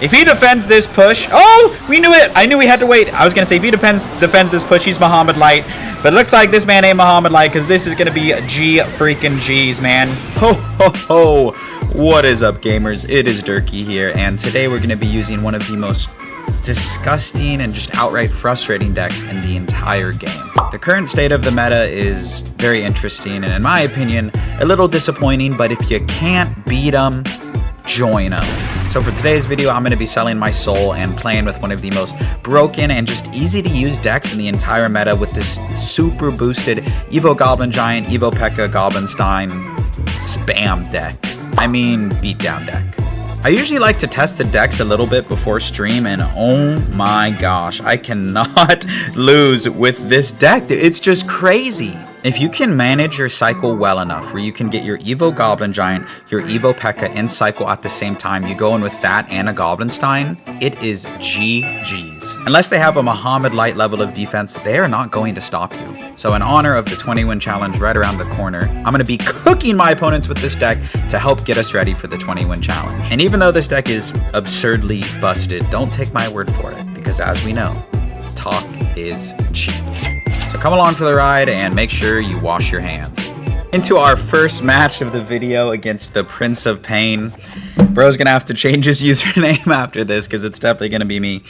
If he defends this push... Oh, we knew it. I knew we had to wait. I was going to say, if he defends this push, he's Muhammad Light. But it looks like this man ain't Muhammad Light, because this is going to be G freaking G's, man. Ho, ho, ho. What is up, gamers? It is Durkee here, and today we're going to be using one of the most disgusting and just outright frustrating decks in the entire game. The current state of the meta is very interesting, and in my opinion, a little disappointing, but if you can't beat them, join them. So for today's video, I'm going to be selling my soul and playing with one of the most broken and just easy to use decks in the entire meta with this super boosted Evo Goblin Giant, Evo PEKKA, Goblinstein spam deck. I mean, beatdown deck. I usually like to test the decks a little bit before stream, and oh my gosh, I cannot lose with this deck. It's just crazy. If you can manage your cycle well enough, where you can get your Evo Goblin Giant, your Evo PEKKA in cycle at the same time, you go in with that and a Goblinstein, it is GG's. Unless they have a Muhammad Light level of defense, they are not going to stop you. So in honor of the 20-win challenge right around the corner, I'm going to be cooking my opponents with this deck to help get us ready for the 20-win challenge. And even though this deck is absurdly busted, don't take my word for it, because as we know, talk is cheap. So come along for the ride and make sure you wash your hands. Into our first match of the video against the Prince of Pain. Bro's gonna have to change his username after this because it's definitely gonna be me.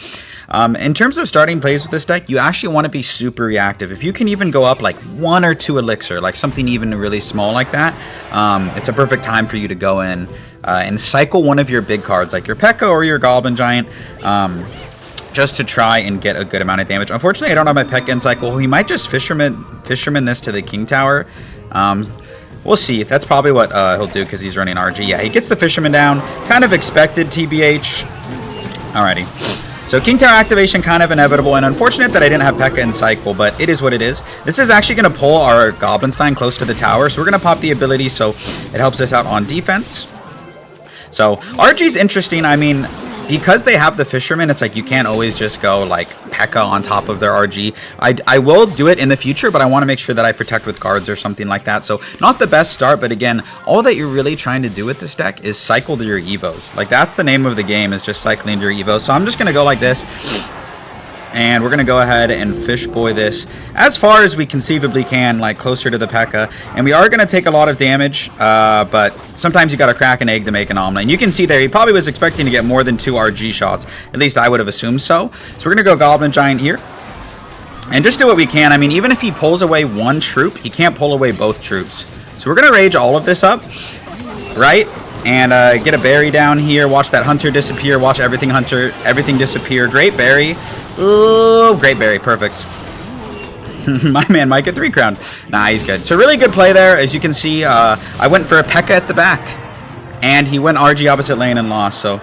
In terms of starting plays with this deck, you actually want to be super reactive. If you can even go up like 1 or 2 elixir, like something even really small like that, it's a perfect time for you to go in and cycle one of your big cards like your PEKKA or your Goblin Giant. Just to try and get a good amount of damage. Unfortunately, I don't have my PEKKA in cycle. He might just fisherman this to the King Tower. We'll see. That's probably what he'll do because he's running RG. Yeah, he gets the Fisherman down. Kind of expected, TBH. Alrighty. So King Tower activation kind of inevitable, and unfortunate that I didn't have PEKKA in cycle, but it is what it is. This is actually going to pull our Goblinstein close to the tower, so we're going to pop the ability so it helps us out on defense. So RG's interesting. I mean, because they have the Fisherman, it's like you can't always just go like PEKKA on top of their RG. I will do it in the future, but I want to make sure that I protect with guards or something like that. So not the best start, but again, all that you're really trying to do with this deck is cycle to your Evos. Like that's the name of the game, is just cycling to your Evos. So I'm just going to go like this. And we're going to go ahead and fish boy this as far as we conceivably can, like closer to the PEKKA. And we are going to take a lot of damage, but sometimes you got to crack an egg to make an omelet. And you can see there, he probably was expecting to get more than 2 RG shots. At least I would have assumed so. So we're going to go Goblin Giant here. And just do what we can. I mean, even if he pulls away 1 troop, he can't pull away both troops. So we're going to rage all of this up, right? And get a berry down here. Watch that hunter disappear. Watch everything disappear. Great berry. Ooh, great berry. Perfect. My man might get 3 crown. Nah, he's good. So really good play there. As you can see, I went for a PEKKA at the back. And he went RG opposite lane and lost. So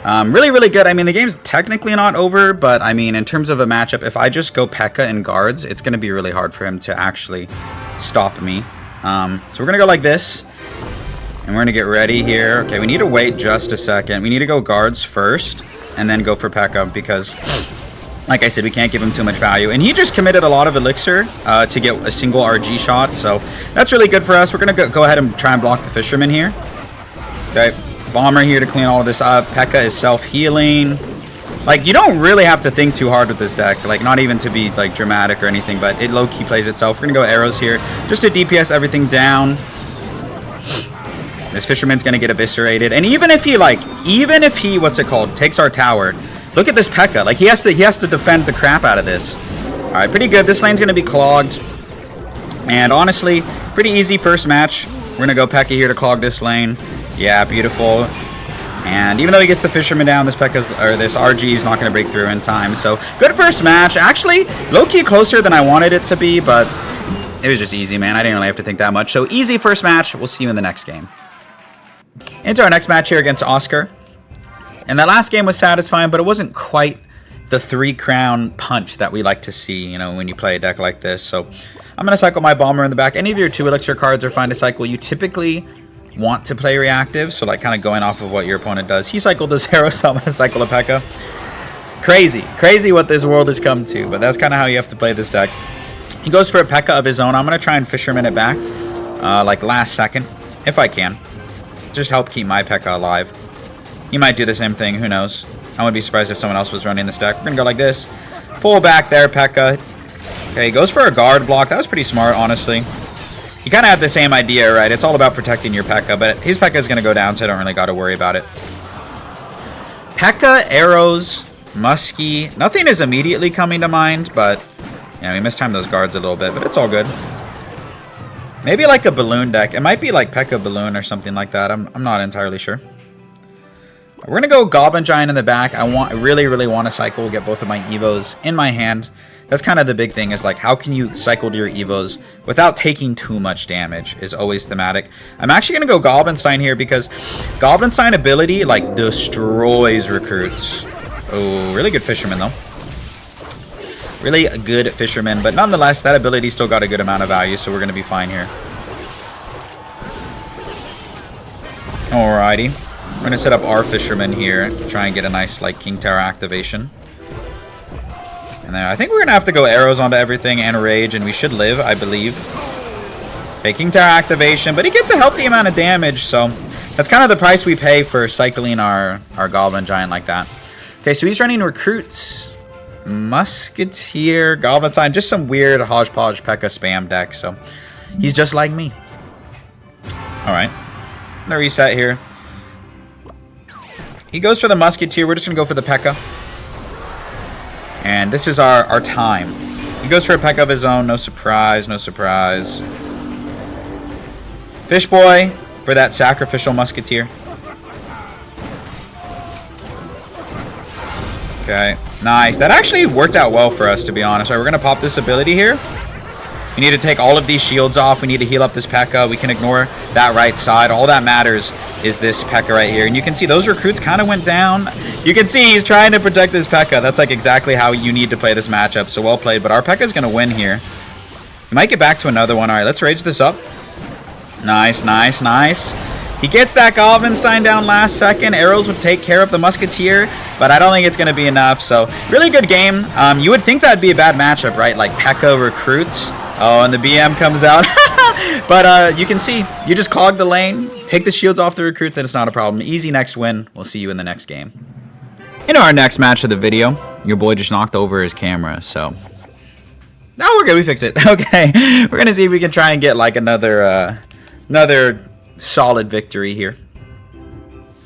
really, really good. I mean, the game's technically not over. But, I mean, in terms of a matchup, if I just go PEKKA and guards, it's going to be really hard for him to actually stop me. So we're going to go like this. And we're going to get ready here. Okay, we need to wait just a second. We need to go guards first and then go for PEKKA because, like I said, we can't give him too much value. And he just committed a lot of elixir to get a single RG shot. So that's really good for us. We're going to go ahead and try and block the Fisherman here. Okay, Bomber here to clean all of this up. PEKKA is self-healing. Like, you don't really have to think too hard with this deck. Like, not even to be, like, dramatic or anything. But it low-key plays itself. We're going to go arrows here just to DPS everything down. This Fisherman's going to get eviscerated. And even if he, what's it called, takes our tower, look at this PEKKA. Like, he has to defend the crap out of this. All right, pretty good. This lane's going to be clogged. And honestly, pretty easy first match. We're going to go PEKKA here to clog this lane. Yeah, beautiful. And even though he gets the Fisherman down, this this RG is not going to break through in time. So, good first match. Actually, low-key closer than I wanted it to be, but it was just easy, man. I didn't really have to think that much. So, easy first match. We'll see you in the next game. Into our next match here against Oscar. And that last game was satisfying, but it wasn't quite the 3 crown punch that we like to see, you know, when you play a deck like this. So I'm going to cycle my Bomber in the back. Any of your 2 elixir cards are fine to cycle. You typically want to play reactive, so like kind of going off of what your opponent does. He cycled this arrow, so I'm going to cycle a PEKKA. Crazy what this world has come to, but that's kind of how you have to play this deck. He goes for a PEKKA of his own. I'm going to try and Fisherman it back, like last second, if I can. Just help keep my PEKKA alive. He might do the same thing, who knows. I wouldn't be surprised if someone else was running this deck. We're going to go like this. Pull back there, Pekka. Okay, goes for a guard block. That was pretty smart, honestly. You kind of have the same idea, right? It's all about protecting your Pekka, but his Pekka is going to go down, so I don't really got to worry about it. Pekka, arrows, Muskie. Nothing is immediately coming to mind, but yeah, we mistimed those guards a little bit, but it's all good. Maybe like a balloon deck. It might be like Pekka Balloon or something like that. I'm not entirely sure. We're going to go Goblin Giant in the back. I really want to cycle, get both of my Evos in my hand. That's kind of the big thing, is like, how can you cycle to your Evos without taking too much damage is always thematic. I'm actually going to go Goblinstein here because Goblinstein ability, like, destroys recruits. Oh, really good Fisherman, though. Really good Fisherman, but nonetheless, that ability still got a good amount of value, so we're going to be fine here. Alrighty. We're going to set up our Fisherman here, try and get a nice, like, King Tower activation. And then I think we're going to have to go arrows onto everything and rage, and we should live, I believe. Okay, King Tower activation, but he gets a healthy amount of damage, so that's kind of the price we pay for cycling our Goblin Giant like that. Okay, so he's running recruits, Musketeer, Goblinstein, just some weird hodgepodge Pekka spam deck, so he's just like me. Alright, I'm going to reset here. He goes for the Musketeer. We're just going to go for the Pekka. And this is our time. He goes for a Pekka of his own. No surprise. No surprise. Fish Boy for that sacrificial Musketeer. Okay. Nice. That actually worked out well for us, to be honest. All right, we're going to pop this ability here. We need to take all of these shields off. We need to heal up this Pekka. We can ignore that right side. All that matters is this Pekka right here. And you can see those recruits kind of went down. You can see he's trying to protect his Pekka. That's like exactly how you need to play this matchup. So well played. But our Pekka's going to win here. We might get back to another one. All right, let's rage this up. Nice, nice, nice. He gets that Goblinstein down last second. Arrows would take care of the Musketeer, but I don't think it's going to be enough. So really good game. You would think that'd be a bad matchup, right? Like Pekka recruits. Oh, and the BM comes out. But you can see, you just clog the lane, take the shields off the recruits, and it's not a problem. Easy next win. We'll see you in the next game. In our next match of the video, your boy just knocked over his camera, so... Oh, we're good. We fixed it. Okay. We're going to see if we can try and get like another solid victory here.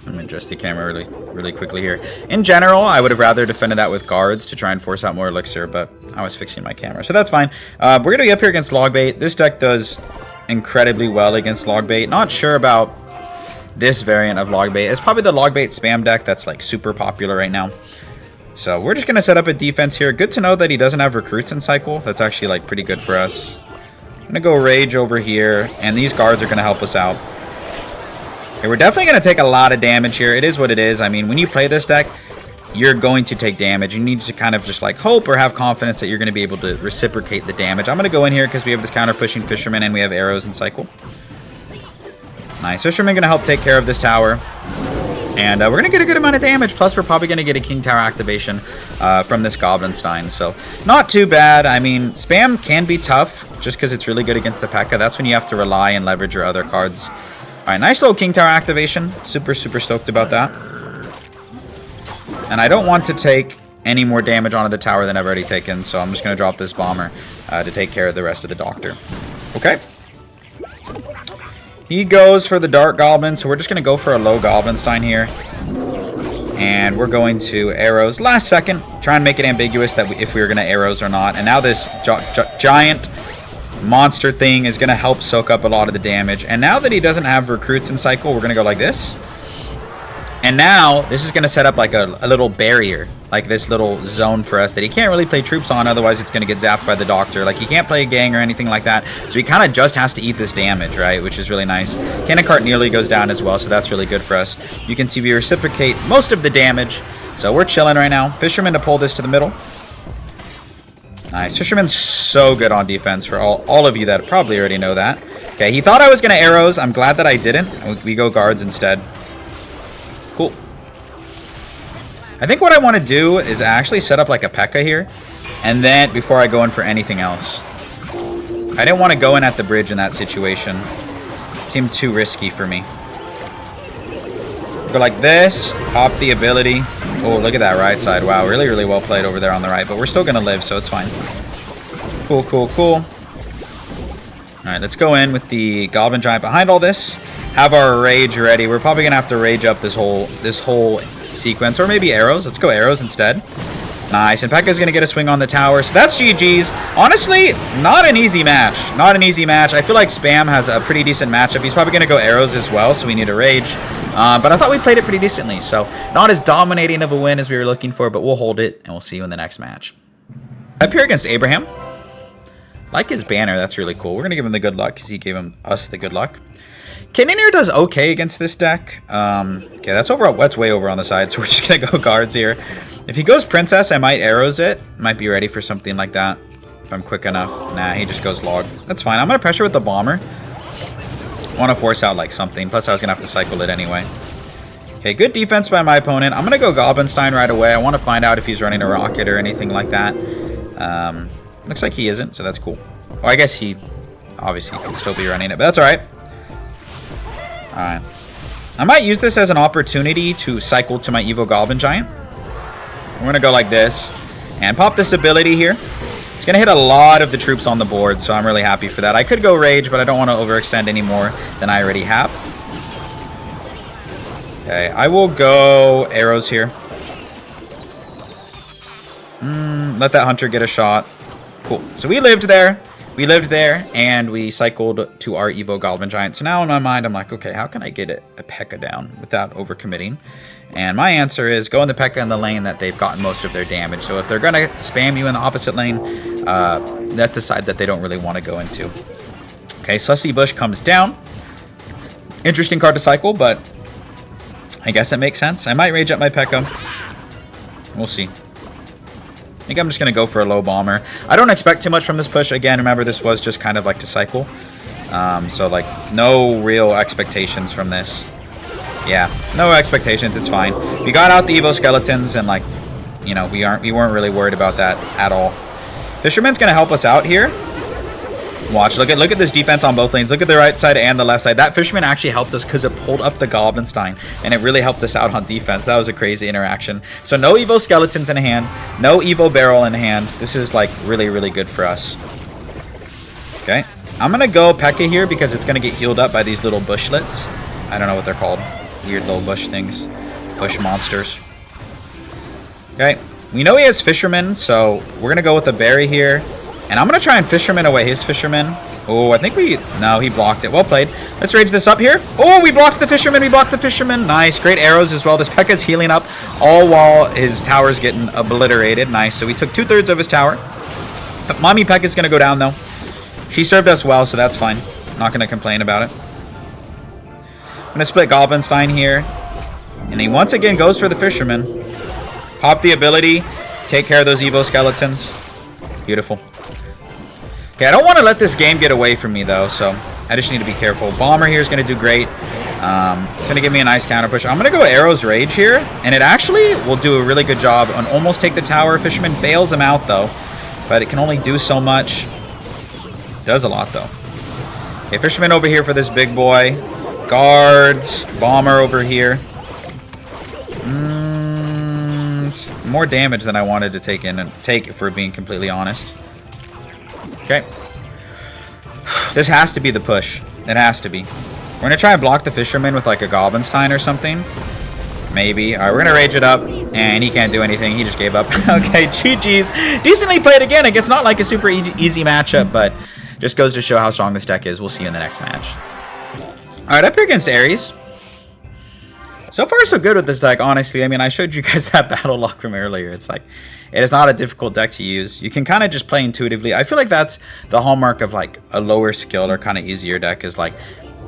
I'm going to adjust the camera really quickly here. In general, I would have rather defended that with guards to try and force out more elixir, but I was fixing my camera, so that's fine. We're going to be up here against Logbait. This deck does incredibly well against Logbait. Not sure about this variant of Logbait. It's probably the Logbait spam deck that's like super popular right now. So we're just going to set up a defense here. Good to know that he doesn't have recruits in cycle. That's actually like pretty good for us. I'm going to go rage over here, and these guards are going to help us out. Okay, we're definitely going to take a lot of damage here. It is what it is. I mean, when you play this deck, you're going to take damage. You need to kind of just like hope or have confidence that you're going to be able to reciprocate the damage. I'm going to go in here because we have this counter pushing Fisherman and we have arrows in cycle. Nice. Fisherman going to help take care of this tower. And we're going to get a good amount of damage. Plus, we're probably going to get a King Tower activation from this Goblinstein. So, not too bad. I mean, spam can be tough just because it's really good against the Pekka. That's when you have to rely and leverage your other cards. All right, nice little King Tower activation. Super stoked about that. And I don't want to take any more damage onto the tower than I've already taken, so I'm just going to drop this bomber to take care of the rest of the Doctor. Okay. He goes for the Dark Goblin, so we're just going to go for a low Goblinstein here. And we're going to arrows last second. Try and make it ambiguous that if we were going to arrows or not. And now this giant monster thing is going to help soak up a lot of the damage. And now that he doesn't have recruits in cycle, we're going to go like this. And now this is going to set up like a little barrier, like this little zone for us that he can't really play troops on, otherwise it's going to get zapped by the Doctor. Like he can't play a gang or anything like that, so he kind of just has to eat this damage, right, which is really nice. Cannon Cart nearly goes down as well, so that's really good for us. You can see we reciprocate most of the damage, so we're chilling right now. Fisherman to pull this to the middle. Nice. Fisherman's so good on defense for all of you that probably already know that. Okay, he thought I was going to arrows. I'm glad that I didn't. We go guards instead. Cool. I think what I want to do is actually set up like a Pekka here, and then before I go in for anything else. I didn't want to go in at the bridge in that situation. It seemed too risky for me. Go like this. Pop the ability. Oh, look at that right side. Wow, really, really well played over there on the right. But we're still going to live, so it's fine. Cool, cool, cool. All right, let's go in with the Goblin Giant behind all this. Have our rage ready. We're probably going to have to rage up this whole sequence. Or maybe arrows. Let's go arrows instead. Nice. And Pekka's going to get a swing on the tower. So that's GG's. Honestly, not an easy match. Not an easy match. I feel like Spam has a pretty decent matchup. He's probably going to go arrows as well, so we need a rage. But I thought we played it pretty decently. So not as dominating of a win as we were looking for, but we'll hold it, and we'll see you in the next match. Up here against Abraham. Like his banner. That's really cool. We're going to give him the good luck because he gave us the good luck. Cannoneer does okay against this deck. Okay, that's way over on the side, so we're just going to go guards here. If he goes Princess, I might arrows it. Might be ready for something like that. If I'm quick enough. Nah, he just goes log. That's fine. I'm going to pressure with the bomber. I want to force out like something. Plus, I was going to have to cycle it anyway. Okay, good defense by my opponent. I'm going to go Goblinstein right away. I want to find out if he's running a rocket or anything like that. Looks like he isn't, so that's cool. Well, I guess he obviously could still be running it, but that's all right. All right. I might use this as an opportunity to cycle to my Evo Goblin Giant. We're going to go like this and pop this ability here. It's going to hit a lot of the troops on the board, so I'm really happy for that. I could go rage, but I don't want to overextend any more than I already have. Okay, I will go arrows here. Let that hunter get a shot. Cool. So we lived there. We lived there, and we cycled to our Evo Goblin Giant. So now in my mind, I'm like, okay, how can I get a P.E.K.K.A down without overcommitting? And my answer is go in the P.E.K.K.A in the lane that they've gotten most of their damage. So if they're going to spam you in the opposite lane, that's the side that they don't really want to go into. Okay, Sussy Bush comes down. Interesting card to cycle, but I guess it makes sense. I might rage up my P.E.K.K.A. We'll see. I think I'm just going to go for a low bomber. I don't expect too much from this push. Again, remember, this was just kind of like to cycle. So, like, no real expectations from this. Yeah, no expectations. It's fine. We got out the Evo Skeletons, and, like, you know, we weren't really worried about that at all. Fisherman's going to help us out here. Watch, look at this defense on both lanes. Look at the right side and the left side. That Fisherman actually helped us because it pulled up the Goblinstein, and it really helped us out on defense. That was a crazy interaction. So no Evo Skeletons in hand, no Evo Barrel in hand. This is like really, really good for us. Okay, I'm going to go P.E.K.K.A here because it's going to get healed up by these little bushlets. I don't know what they're called. Weird little bush things. Bush monsters. Okay, we know he has Fisherman, so we're going to go with the berry here. And I'm going to try and Fisherman away his Fisherman. Oh, I think no, he blocked it. Well played. Let's rage this up here. Oh, we blocked the Fisherman. We blocked the Fisherman. Nice. Great arrows as well. This P.E.K.K.A's healing up all while his tower's getting obliterated. Nice. So we took 2/3 of his tower. Mommy P.E.K.K.A's going to go down, though. She served us well, so that's fine. Not going to complain about it. I'm going to split Goblinstein here. And he once again goes for the Fisherman. Pop the ability. Take care of those Evo Skeletons. Beautiful. Okay, I don't want to let this game get away from me, though, so I just need to be careful. Bomber here is going to do great. It's going to give me a nice counter push. I'm going to go Arrows Rage here, and it actually will do a really good job and almost take the tower. Fisherman bails him out, though, but it can only do so much. Does a lot, though. Okay, Fisherman over here for this big boy. Guards. Bomber over here. It's more damage than I wanted to take if we're being completely honest. Okay. This has to be the push. It has to be. We're going to try and block the Fisherman with like a Goblinstein or something. Maybe. Alright, we're going to rage it up. And he can't do anything. He just gave up. Okay, GG's. Decently played again. It's not like a super easy matchup, but just goes to show how strong this deck is. We'll see you in the next match. Alright, up here against Ares. So far, so good with this deck, honestly. I mean, I showed you guys that battle log from earlier. It's like, it is not a difficult deck to use. You can kind of just play intuitively. I feel like that's the hallmark of, like, a lower skill or kind of easier deck is, like,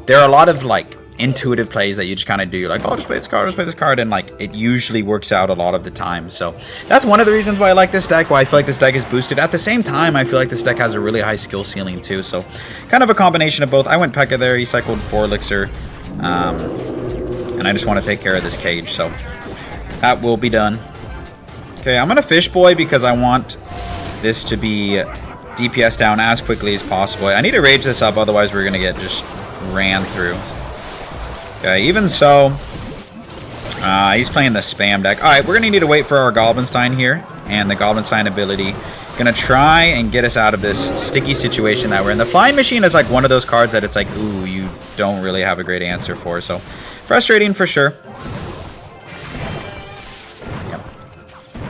there are a lot of, like, intuitive plays that you just kind of do. You're like, oh, just play this card, just play this card, and, like, it usually works out a lot of the time. So that's one of the reasons why I like this deck, why I feel like this deck is boosted. At the same time, I feel like this deck has a really high skill ceiling, too. So kind of a combination of both. I went P.E.K.K.A there. He cycled 4 Elixir. And I just want to take care of this cage, so that will be done. Okay, I'm going to Fish Boy because I want this to be DPS down as quickly as possible. I need to rage this up, otherwise we're going to get just ran through. Okay, even so, He's playing the spam deck. All right, we're going to need to wait for our Goblinstein here. And the Goblinstein ability. Going to try and get us out of this sticky situation that we're in. The Flying Machine is like one of those cards that it's like, ooh, you don't really have a great answer for. So, frustrating for sure. Yep.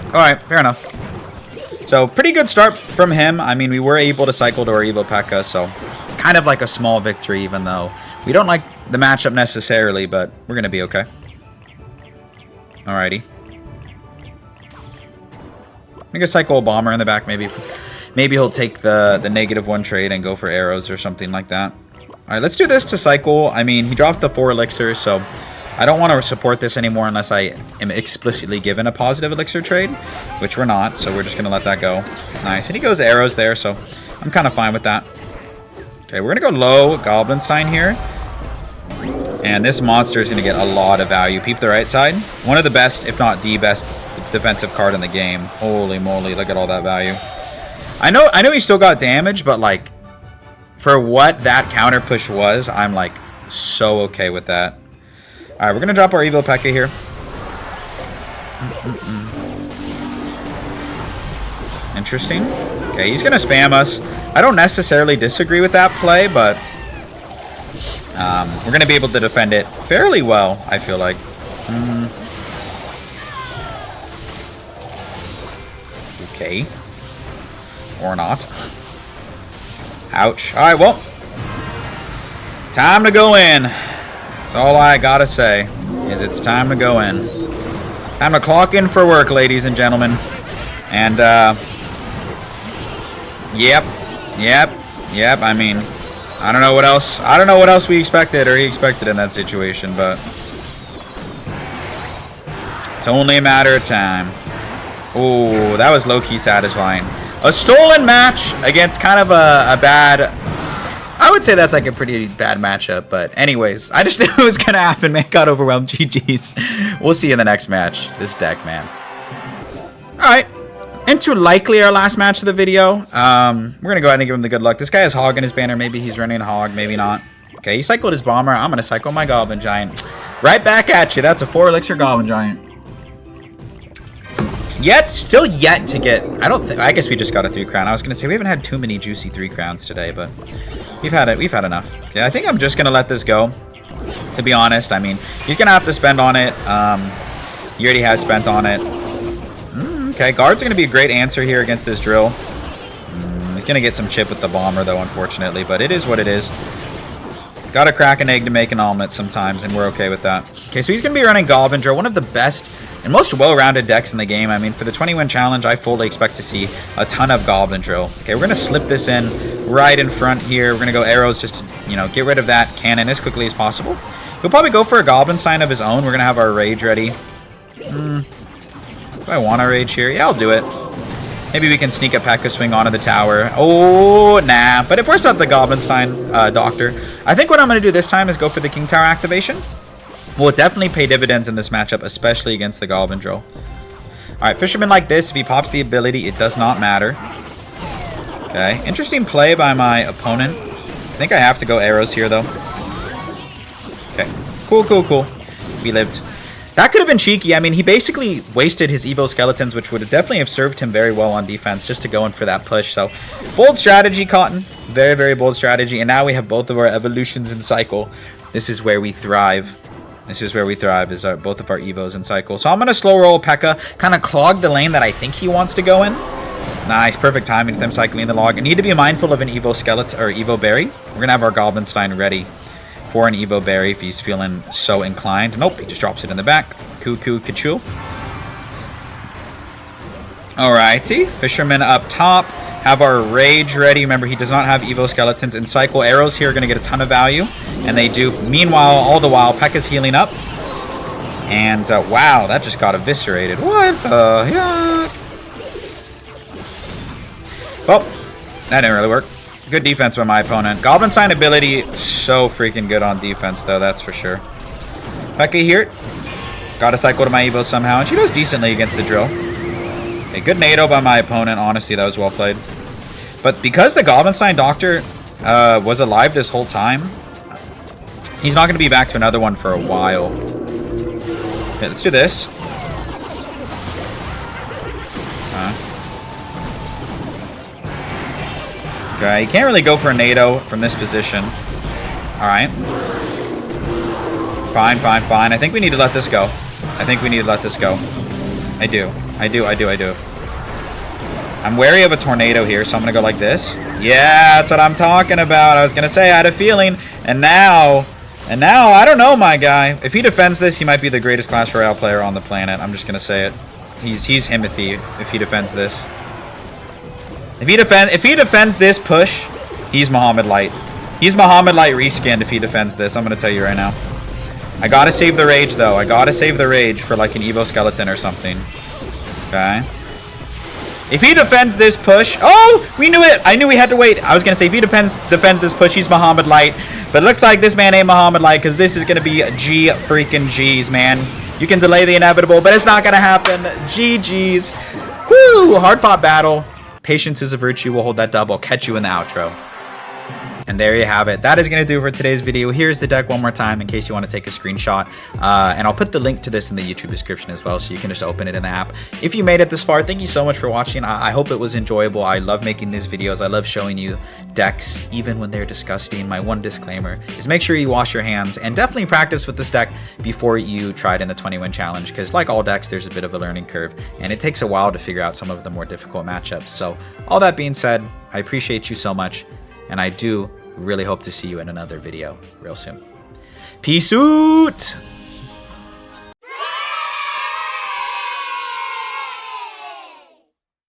All right, fair enough. So, pretty good start from him. I mean, we were able to cycle to our Evo PEKKA, so kind of like a small victory, even though we don't like the matchup necessarily, but we're going to be okay. Alrighty. I'm gonna cycle a bomber in the back. Maybe he'll take the -1 trade and go for arrows or something like that. Alright, let's do this to cycle. I mean, he dropped the 4 elixirs, so I don't want to support this anymore unless I am explicitly given a positive elixir trade, which we're not, so we're just gonna let that go. Nice. And he goes arrows there, so I'm kind of fine with that. Okay, we're gonna go low Goblinstein here. And this monster is going to get a lot of value. Peep the right side. One of the best, if not the best, defensive card in the game. Holy moly, look at all that value. I know he still got damage, but like, for what that counter push was, I'm like so okay with that. All right, we're going to drop our Evo PEKKA here. Interesting. Okay, he's going to spam us. I don't necessarily disagree with that play, but we're going to be able to defend it fairly well, I feel like. Okay. Or not. Ouch. Alright, well. Time to go in. That's all I gotta say, is it's time to go in. Time to clock in for work, ladies and gentlemen. And, Yep. I mean, I don't know what else. I don't know what else we expected or he expected in that situation, but it's only a matter of time. Oh, that was low-key satisfying. A stolen match against kind of a bad... I would say that's like a pretty bad matchup, but anyways, I just knew it was gonna happen, man. Got overwhelmed. GG's. We'll see you in the next match. This deck, man. All right. Into likely our last match of the video. We're going to go ahead and give him the good luck. This guy has Hog in his banner. Maybe he's running Hog. Maybe not. Okay, he cycled his Bomber. I'm going to cycle my Goblin Giant. Right back at you. That's a 4 elixir Goblin Giant. Still yet to get... I guess we just got a 3 crown. I was going to say we haven't had too many juicy 3 crowns today, but we've had enough. Okay, I think I'm just going to let this go. To be honest, I mean, he's going to have to spend on it. He already has spent on it. Okay, guards are going to be a great answer here against this drill. He's going to get some chip with the bomber, though, unfortunately. But it is what it is. Got to crack an egg to make an omelet sometimes, and we're okay with that. Okay, so he's going to be running Goblin Drill, one of the best and most well-rounded decks in the game. I mean, for the 20-win challenge, I fully expect to see a ton of Goblin Drill. Okay, we're going to slip this in right in front here. We're going to go arrows just to, you know, get rid of that cannon as quickly as possible. He'll probably go for a Goblinstein of his own. We're going to have our Rage ready. Do I want to rage here? Yeah, I'll do it. Maybe we can sneak a P.E.K.K.A. swing onto the tower. Oh, nah. But if we're not the Goblinstein Doctor, I think what I'm going to do this time is go for the King Tower activation. Will definitely pay dividends in this matchup, especially against the Goblin Drill. Alright, Fisherman like this, if he pops the ability, it does not matter. Okay, interesting play by my opponent. I think I have to go arrows here, though. Okay, cool. We lived. That could have been cheeky. I mean, he basically wasted his Evo Skeletons, which would definitely have served him very well on defense, just to go in for that push. So, bold strategy, Cotton. Very, very bold strategy. And now we have both of our evolutions in cycle. This is where we thrive. This is where we thrive, is both of our Evos in cycle. So I'm going to slow roll P.E.K.K.A, kind of clog the lane that I think he wants to go in. Nice, perfect timing with them cycling the log. I need to be mindful of an Evo Skeleton or Evo Berry. We're going to have our Goblinstein ready for an Evo Berry if he's feeling so inclined. Nope, he just drops it in the back. Cuckoo, Kachoo. Alrighty, Fisherman up top. Have our Rage ready. Remember, he does not have Evo Skeletons in cycle. Arrows here are going to get a ton of value, and they do. Meanwhile, all the while, P.E.K.K.A's healing up. And, wow, that just got eviscerated. What the heck? Well, that didn't really work. Good defense by my opponent. Goblinstein ability, so freaking good on defense, though, that's for sure. P.E.K.K.A here. Got to cycle to my Evo somehow, and she does decently against the drill. A good NATO by my opponent. Honestly, that was well played. But because the Goblinstein Doctor was alive this whole time, he's not going to be back to another one for a while. Okay, let's do this. Okay, you can't really go for a NATO from this position. Alright. Fine, fine, fine. I think we need to let this go. I think we need to let this go. I do. I'm wary of a tornado here, so I'm going to go like this. Yeah, that's what I'm talking about. I was going to say I had a feeling. And now, I don't know, my guy. If he defends this, he might be the greatest Clash Royale player on the planet. I'm just going to say it. He's Himothy if he defends this. If he defends this push, he's Muhammad Light. He's Muhammad Light reskinned if he defends this. I'm going to tell you right now. I got to save the rage, though. I got to save the rage for like an Evo skeleton or something. Okay. If he defends this push... Oh! We knew it! I knew we had to wait. I was going to say, if he defends this push, he's Muhammad Light. But it looks like this man ain't Muhammad Light, because this is going to be G freaking G's, man. You can delay the inevitable, but it's not going to happen. GG's. Woo! Hard-fought battle. Patience is a virtue. We'll hold that dub. I'll catch you in the outro. And there you have it. That is going to do for today's video. Here's the deck one more time in case you want to take a screenshot. And I'll put the link to this in the YouTube description as well, so you can just open it in the app. If you made it this far, thank you so much for watching. I hope it was enjoyable. I love making these videos. I love showing you decks, even when they're disgusting. My one disclaimer is make sure you wash your hands and definitely practice with this deck before you try it in the 20-win challenge, because like all decks, there's a bit of a learning curve, and it takes a while to figure out some of the more difficult matchups. So all that being said, I appreciate you so much. And I do really hope to see you in another video real soon. Peace out!